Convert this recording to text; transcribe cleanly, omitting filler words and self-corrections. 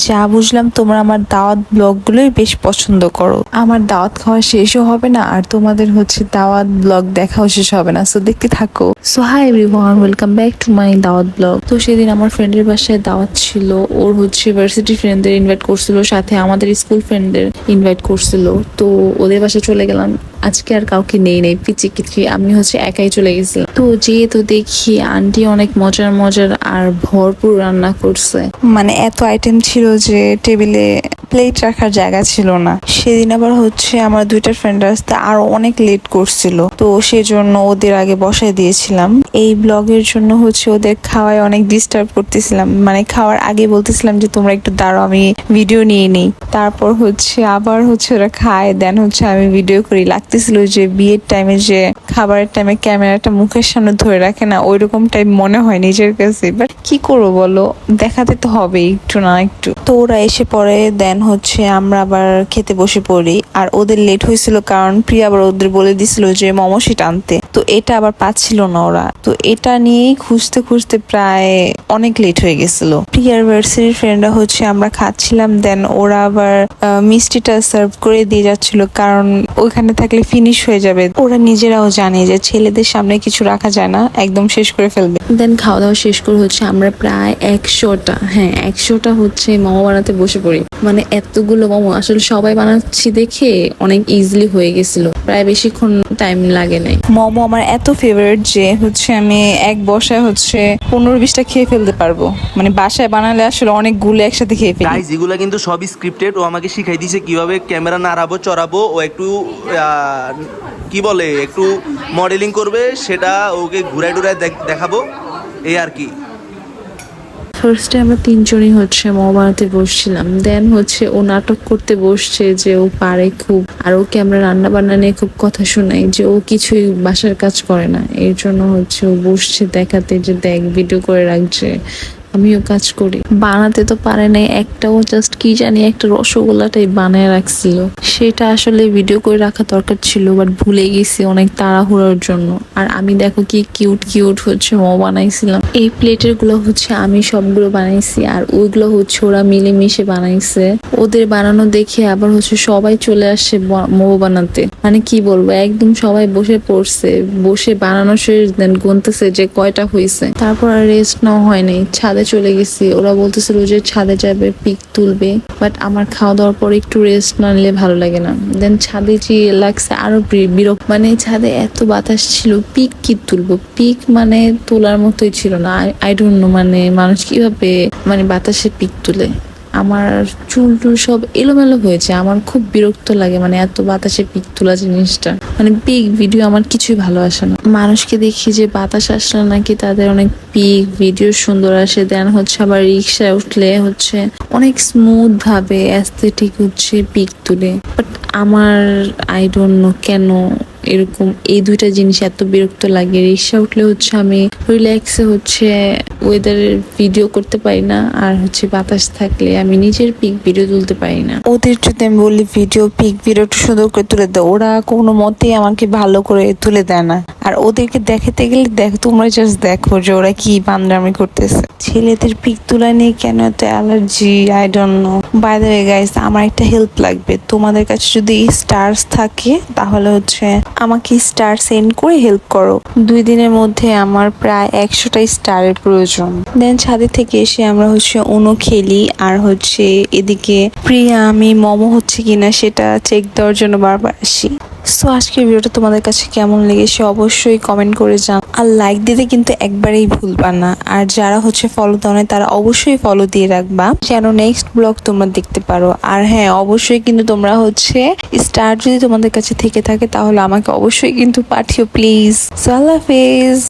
যা বুঝলাম তোমরা আমার দাওয়াত ব্লগগুলোই বেশ পছন্দ করো। আমার দাওয়াত খাওয়া শেষও হবে না আর তোমাদের হচ্ছে দাওয়াত ব্লগ দেখাও শেষ হবে না, সো দেখতে থাকো। So hi everyone, welcome back to my দাওয়াত ব্লগ। তো সেদিন আমার ফ্রেন্ডের বাসায় দাওয়াত ছিল, ওর হচ্ছে ভার্সিটি ফ্রেন্ডদের ইনভাইট করছিল, সাথে আমাদের স্কুল ফ্রেন্ডদের ইনভাইট করছিল। তো ওদের বাসায় চলে গেলাম। আজকে আর কাউকে নেই পিচি কিচি, আমি হচ্ছে একাই চলে গেছিলাম। তো যেহেতু দেখি আন্টি অনেক মজার মজার আর ভরপুর রান্না করছে, মানে এত আইটেম ছিল যে টেবিলে প্লেট রাখার জায়গা ছিল না। সেদিন আবার হচ্ছে আমার দুইটা ফ্রেন্ড আসতে আরো অনেক লেট করছিল, তো সেজন্য ওদের আগে বসাই দিয়েছিলাম। এই ব্লগের জন্য হচ্ছে ওদের খাওয়ায় অনেক ডিস্টার্ব করতেছিলাম, মানে খাওয়ার আগে বলতেছিলাম যে তোমরা একটু দাঁড়াও, আমি ভিডিও নিয়ে নিই। তারপর হচ্ছে আবার হচ্ছে ওরা খায়, দেন হচ্ছে আমি ভিডিও করি। লাগতেছিল যে বিয়ের টাইমে যে খাবারের টাইমে ক্যামেরাটা মুখের সামনে ধরে রাখে না, ওইরকম টাইপ মনে হয় নিজের কাছে, বাট কি করবো বলো, দেখাতে তো হবে একটু না একটু। তো ওরা এসে পড়ে, দেন হচ্ছে আমরা আবার খেতে বসে পড়ি। আর ওদের লেট হয়েছিল কারণ প্রিয়া আবার ওদের বলে দিছিল যে মোমো সেটা আনতে, তো এটা আবার পাচ্ছিল না ওরা। তো এটা নিয়েই খুঁজতে খুঁজতে প্রায় অনেক লেট হয়ে গেছিল। প্রিয়ার ভার্সিটির ফ্রেন্ডরা হচ্ছে আমরা খাচ্ছিলাম, দেন ওরা আবার মিষ্টিটা সার্ভ করে দিয়ে যাচ্ছিল কারণ ওইখানে থাকলে ফিনিশ হয়ে যাবে। ওরা নিজেরাও জানে যে ছেলেদের সামনে কিছু রাখা যায় না, একদম শেষ করে ফেলবে। দেন খাওয়া দাওয়া শেষ করে হচ্ছে আমরা প্রায় 100টা হচ্ছে মোমো বানাতে বসে পড়ি। মানে এতগুলো মোমো আসলে সবাই বানাচ্ছি দেখে অনেক ইজিলি হয়ে গেছিল, প্রায় বেশিক্ষণ টাইম লাগে নাই। মোমো আমার এত ফেভারিট যে হচ্ছে আমি এক বসায় হচ্ছে 15-20টা খেয়ে ফেলতে পারবো, মানে বাসায় বানালে আসলে অনেকগুলো একসাথে খেয়ে ফেলি। গাইস এগুলা কিন্তু সব স্ক্রিপ্টেড। ও আমাকে শিখাই দিয়েছে কিভাবে ক্যামেরা নাড়াবো চড়াবো, ও একটু কি বলে একটু মডেলিং করবে, সেটা ওকে ঘুরায় টুরায় দেখাবো, এই আর কি। ফার্স্টে আমরা তিনজনই হচ্ছে মোমো বানাতে বসছিলাম, দেন হচ্ছে ও নাটক করতে বসছে যে ও পারে খুব, আর ওকে আমরা রান্না বান্না নিয়ে খুব কথা শোনাই যে ও কিছুই বাসার কাজ করে না। এর জন্য হচ্ছে ও বসছে দেখাতে যে দেখ ভিডিও করে রাখছে, আমিও কাজ করি। বানাতে তো পারে নাই একটাও, জাস্ট কি জানি একটা রসগোল্লাটাই বানায় রাখছিল, সেটা আসলে ভিডিও করে রাখা দরকার ছিল, বাট ভুলে গেছি অনেক তাড়াহুড়োর জন্য। আর আমি দেখো কি কিউট কিউট হচ্ছে মোমো বানাইছিলাম। এই প্লেটের গুলো হচ্ছে আমি সবগুলো বানাইছি, আর ওইগুলো হচ্ছে ওরা মিলেমিশে বানাইছে। ওদের বানানো দেখে আবার হচ্ছে সবাই চলে আসছে মোমো বানাতে, মানে কি বলবো, একদম সবাই বসে পড়ছে, বসে বানানো শেষ, দেন গুনতেছে যে কয়টা হয়েছে। তারপর আর রেস্ট নেওয়া হয় নাই, ছাদে চলে গেছি। ওরা বলতেছিল যে ছাদে যাবে, পিক তুলবে, বাট আমার খাওয়া দাওয়ার পর একটু রেস্ট না নিলে ভালো লাগে না। দেন ছাদে যে লাগছে আরো বিরক্ত, মানে ছাদে এত বাতাস ছিল, পিক কি তুলবো, পিক মানে তোলার মতোই ছিল না। আই ডোন্ট নো মানে মানুষ কিভাবে মানে বাতাসে পিক তুলে। আমার চুল টুল সব এলোমেলো হয়েছে, আমার খুব বিরক্ত লাগে মানে এত বাতাসে পিক তোলা জিনিসটা, মানে পিক ভিডিও আমার কিছুই ভালো আসে না। মানুষকে দেখি যে বাতাস আসলে নাকি তাদের অনেক পিক ভিডিও সুন্দর আসে, দেন হচ্ছে আবার রিক্সায় উঠলে হচ্ছে অনেক স্মুথ ভাবে অ্যাস্থেটিক হচ্ছে পিক তুলে, বাট আমার আই ডোন্ট নো কেন এরকম এই দুইটা জিনিস এত বিরক্ত লাগে। রিক্সা উঠলে হচ্ছে আমি রিল্যাক্সে হচ্ছে ওয়েদারের ভিডিও করতে পারি না, আর হচ্ছে বাতাস থাকলে আমি নিজের পিক ভিডিও তুলতে পারি না। ওদের যদি আমি বলি ভিডিও পিক ভিডিও একটু সুন্দর করে তুলে দেয়, ওরা কোনো মতেই আমাকে ভালো করে তুলে দেয় না। আর ওদেরকে দেখাতে গেলে তোমরা জাস্ট দেখো যে ওরা কি বান্দরামি করতেছে। ছেলেদের পিক তোলা নিয়ে কেন এত allergy, I don't know. By the way guys, আমার একটা হেল্প লাগবে, তোমাদের কাছে যদি স্টারস থাকে তাহলে হচ্ছে আমাকে স্টার সেন্ড করে হেল্প করো। 2 দিনের মধ্যে আমার প্রায় 100টা স্টারের প্রয়োজন। দেন ছাদে থেকে এসে আমরা হচ্ছে উনো খেলি, আর হচ্ছে এদিকে প্রিয়া আমি মোমো হচ্ছে কিনা সেটা চেক দেওয়ার জন্য বারবার আসি। সো আজকের ভিডিওটা তোমাদের কাছে কেমন লেগেছে অবশ্যই কমেন্ট করে জান, আর লাইক দিতে কিন্তু একবারেই ভুলবা না। আর যারা হচ্ছে ফলো দাও না তারা অবশ্যই ফলো দিয়ে রাখবা যেন নেক্সট ব্লগ তোমরা দেখতে পারো। আর হ্যাঁ, অবশ্যই কিন্তু তোমরা হচ্ছে স্টার যদি তোমাদের কাছে থেকে থাকে তাহলে আমাকে অবশ্যই কিন্তু পাঠিও প্লিজ। সো আল্লাহ হাফেজ।